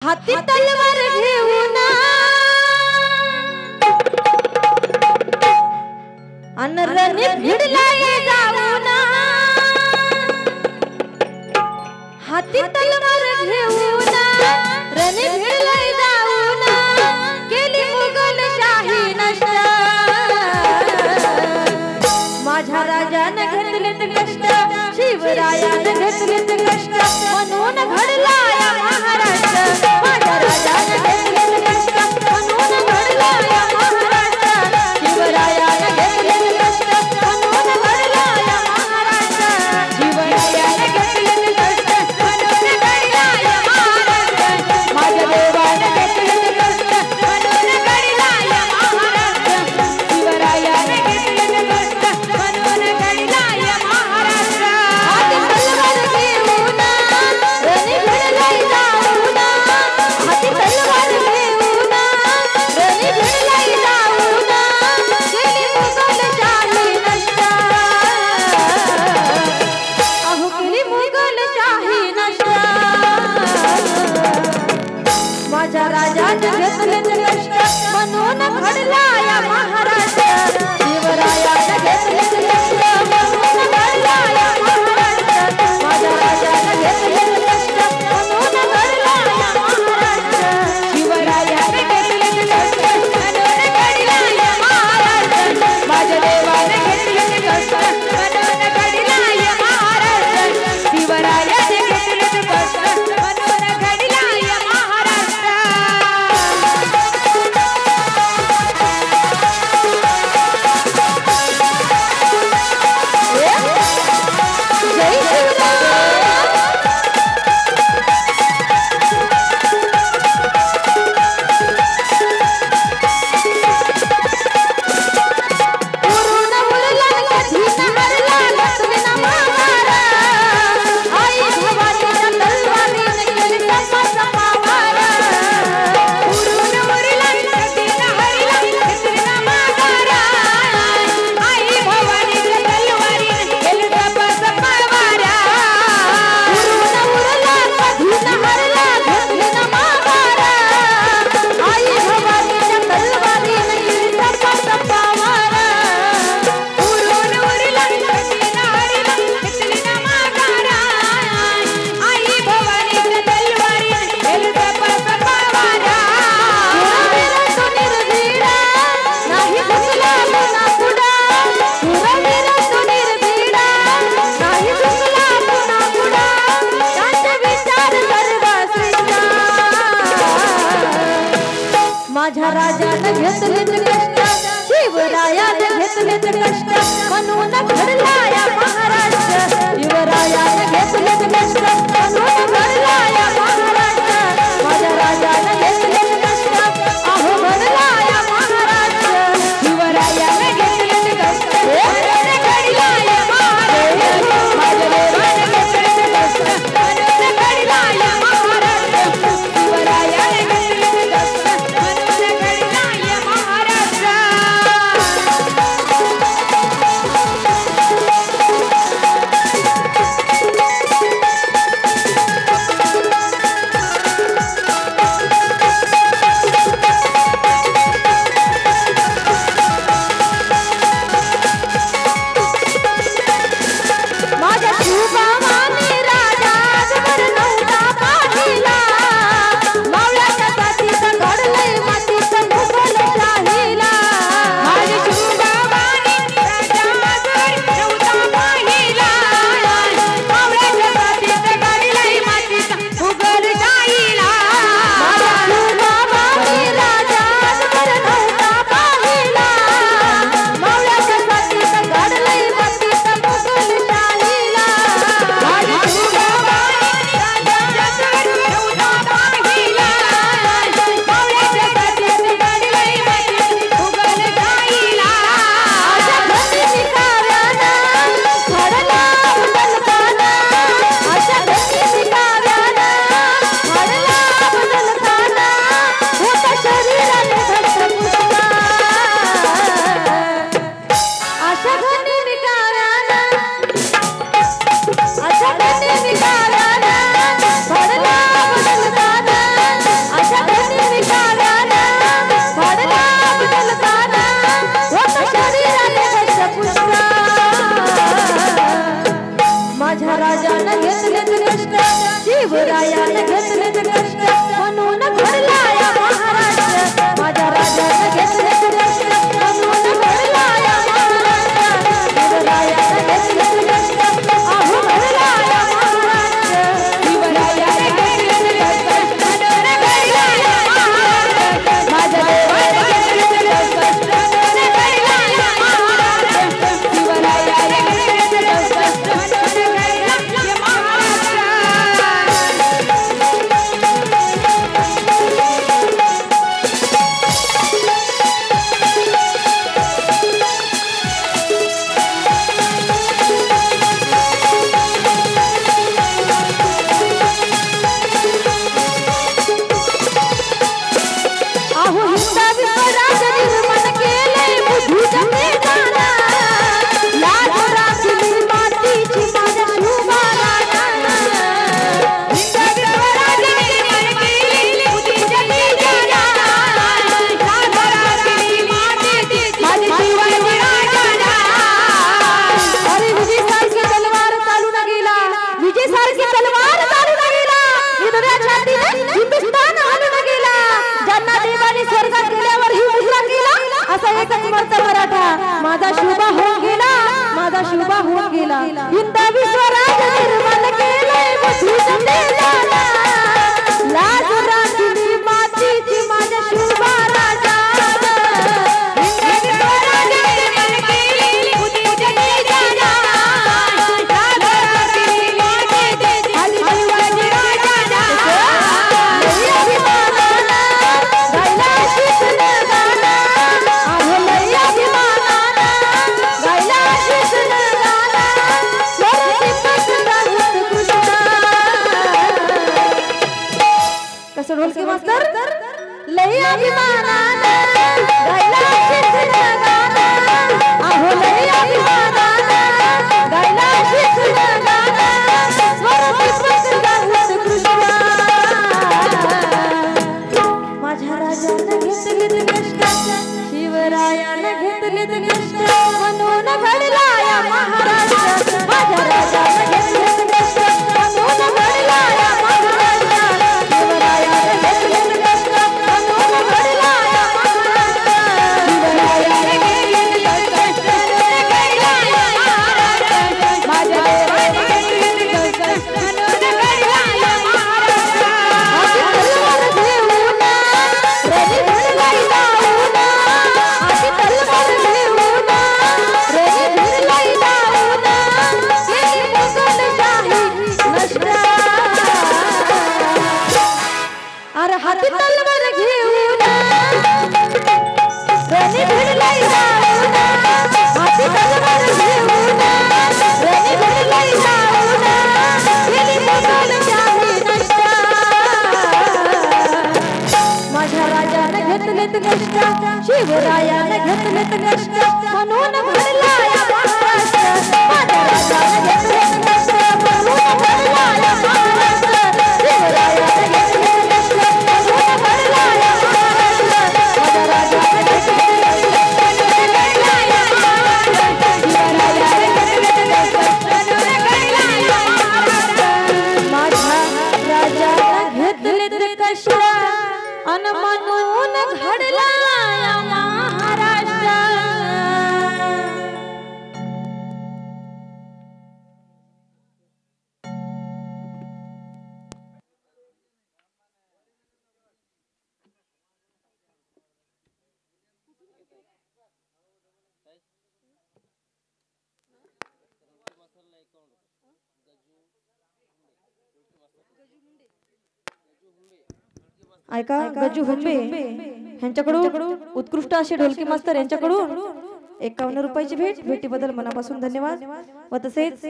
हाती तलवार घेऊन अन रणी भिडलाय जाऊन हाती तलवार घेऊन रणी भिडलाय जाऊन केली मुघलशाही नष्ट माझ्या राजाने घेतलेत कष्ट शिवरायाने घेतलेत कष्ट म्हणून घडलाय महाराष्ट्र माझ्या राजाने घेतलेत कष्ट म्हणून घडलाय महाराष्ट्र शिवरायाने घेतलेत कष्ट म्हणून घडलाय महाराष्ट्र शिवरायाने घेतलेत कष्ट म्हणून घडलाय महाराष्ट्र माझ्या देवाने घेतलेत कष्ट म्हणून घडलाय महाराष्ट्र शिवरायाने घेतलेत कष्ट म्हणून घडलाय महाराष्ट्र हाती तलवार घेऊन रणी भिडलाय जाऊन हाती तलवार घेऊन रणी भिडलाय जाऊन केली मुघलशाही नष्ट अहो केली मुघलशाही नष्ट माझ्या राजाने घेतलेत कष्ट म्हणून घडलाय महाराष्ट्र शिवरायाने घेतलेत कष्ट म्हणून घडलाय महाराष्ट्र माझ्या राजाने घेतलेत कष्ट म्हणून घडलाय महाराष्ट्र शिवरायाने घेतलेत कष्ट म्हणून घडलाय महाराष्ट्र माझ्या देवाने घेतलेत कष्ट म्हणून घडलाय महाराष्ट्र शिवरायाने घेतलेत कष्ट म्हणून घडलाय महाराष्ट्र जय शिवराय उरून उरला कधी हरला लक्ष्मी नमारा आई भवानीच्या तलवारीने केली सपावारा उरून उरला कधी हरला लक्ष्मी नमारा आई भवानीच्या तलवारीने केली सपावारा उरून उरला कधी हरला लक्ष्मी नमारा आई भवानीच्या तलवारीने केली सपावारा उरून उरला कधी हरला लक्ष्मी नमारा आई भवानीच्या तलवारीने केली सपावारा सुरवीर तो निर्भीड नाही झुकला पुन्हा पुढा सुरवीर तो निर्भीड नाही झुकला पुन्हा पुढा त्यांचे विचार सर्व श्रेष्ठ माझ्या राजाने घेतलेत कष्ट शिवरायाने घेतलेत कष्ट म्हणून घडलाय महाराष्ट्र शिवरायाने घेतलेत कष्ट म्हणून घडलाय महाराष्ट्र माझ्या राजाने घेतलेत कष्ट अहो घडलाय महाराष्ट्र शिवरायाने घेतलेत कष्ट म्हणून घडलाय महाराष्ट्र माझ्या देवाने घेतलेत कष्ट म्हणून घडलाय महाराष्ट्र शिवरायाने घेतलेत कष्ट म्हणून घडलाय महाराष्ट्र स्वराज निर्माण केले बुद्धीचा वेगाला लाज राखली मातीची माझ्या शुभा राजाला हिंदवी स्वराज निर्माण केले बुद्धीचा वेगाला लाज राखली मातीची माझ्या शुभा राजाला अरे विजय सारखी तलवार चालू न गेला विजय सारखी तलवार चालू न गेला हिरव्या छातीने हिंदुस्थान हालू न गेला ज्यांना देवाने स्वर्गात गेल्यावर ही मुजरा केला असा एकच मर्द मराठा माझा शुभा होऊन गेला माझा शुभा होऊन गेला हिंदवी स्वराज निर्माण केले बुद्धीचा वेगाला लाज राखली मातीची माझ्या शुभा राजाला हिंदवी स्वराज निर्माण केले बुद्धीचा वेगाला लाज राखली मातीची माझ्या शुभा राजाला लई अभिमानानं गायला कृष्ण गाणं अहो लई अभिमानानं गायला कृष्ण गाणं स्वरती पसरा उत्कृष्ट कसं ढोलकी मास्तर लई अभिमानानं गायला कृष्ण गाणं अहो लई अभिमानानं गायला कृष्ण गाणं स्वरती पसरा उत्कृष्ट माझ्या राजानं घेतलीत कष्ट शिवरायानं घेतलीत कष्ट म्हणून घडला या महाराष्ट्र माझ्या राजानं घेतलीत कष्ट म्हणून घडला या महाराष्ट्र शिवरायानं घेतलीत कष्ट म्हणून घडला या महाराष्ट्र शिवरायानं घेतलीत कष्ट म्हणून घडला या महाराष्ट्र माझ्या देवानं घेतलीत कष्ट म्हणून घडला या महाराष्ट्र अशी तलवार घेऊन रवी भिरलाई लावून अशी तलवार घेऊन रवी भिरलाई लावून केली मुघलशाही नष्ट अरे हाती तलवार घेऊन रवी भिरलाई लावून हाती तलवार घेऊन रवी भिरलाई लावून केली मुघलशाही नष्ट माझ्या राजानं घेतलेत कष्ट शिवरायानं घेतलेत कष्ट म्हणून घडला या महाराष्ट्र माझ्या राजानं घेतलेत कष्ट म्हणून घडला या महाराष्ट्र शिवरायानं घेतलेत कष्ट म्हणून घडला या महाराष्ट्र माझ्या राजानं घेतलेत कष्ट म्हणून घडला या महाराष्ट्र शिवरायानं घेतलेत कष्ट म्हणून घडला या महाराष्ट्र माझ्या राजानं घेतलेत कष्ट अन म्हणून घडला या महाराष्ट्र ऐका गजू हुंबे यांच्याकडून उत्कृष्ट असे ढोलकी मास्तर यांच्याकडून 51 रुपयाची भेट भेटीबद्दल मनापासून धन्यवाद व तसेच